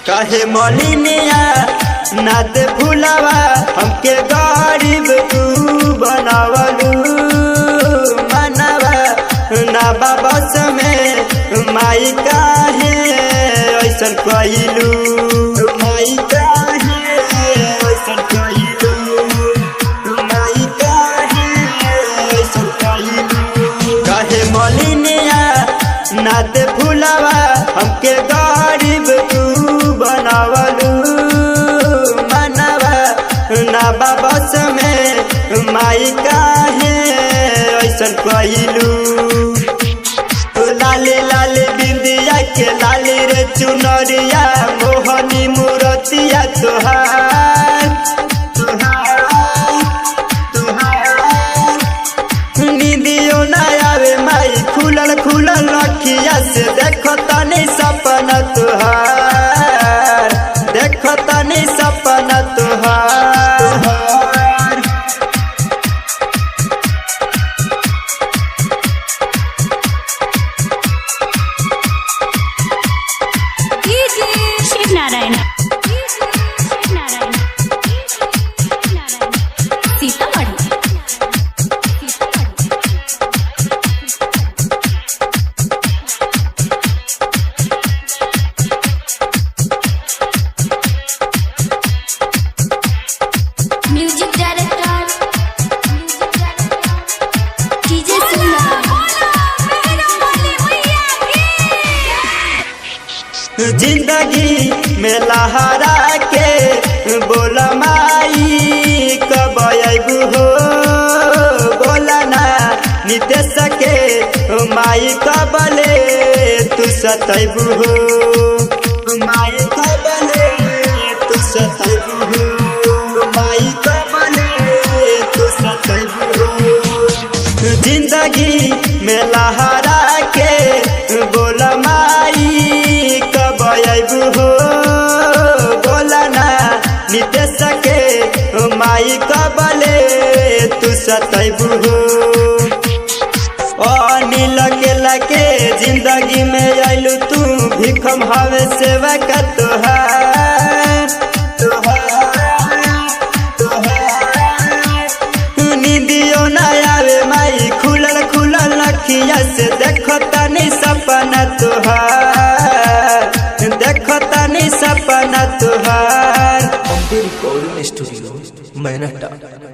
काहे मलिनिया नाद फुलावा हमके गरीब तू बनावलू मनवा ना बस में माई काहे ऐसन कइलू माई काहे ऐसन कइलू माई काहे ऐसन कइलू काहे मलिनिया नाद फुलावा हमके गरीब तू बनावलू मनवा ना बस में माई काहे ऐसन कइलू लाले लाले बिंदिया के लाले रे चुनरिया मोहनी मूरतिया तोहार नींदियो ना आवे माई खुलल खुलल अखिया से देखो तनी सपना तोहार देखो तनी सपना तोहार जिंदगी में लहरा के बोला माई कब आइबू हो बोला ना नितेश के माई कबले तू सतैबू हो माई कबले तू सतैबू हो माई कबले तू सतैबू हो जिंदगी में लहरा के बोला माई आइबू हो बोला ना नितेश के माई कबले तू सतैबू हो अनिल के लके जिंदगी में आइलू तू भिखम हवे सेवा का तोहार नींदियो ना आवे माई खुलल खुलल अखिया से देखो तनी सपना तोहार देखो तनी सपना तुहार रिकॉर्डिंग स्टूडियो मेहनत।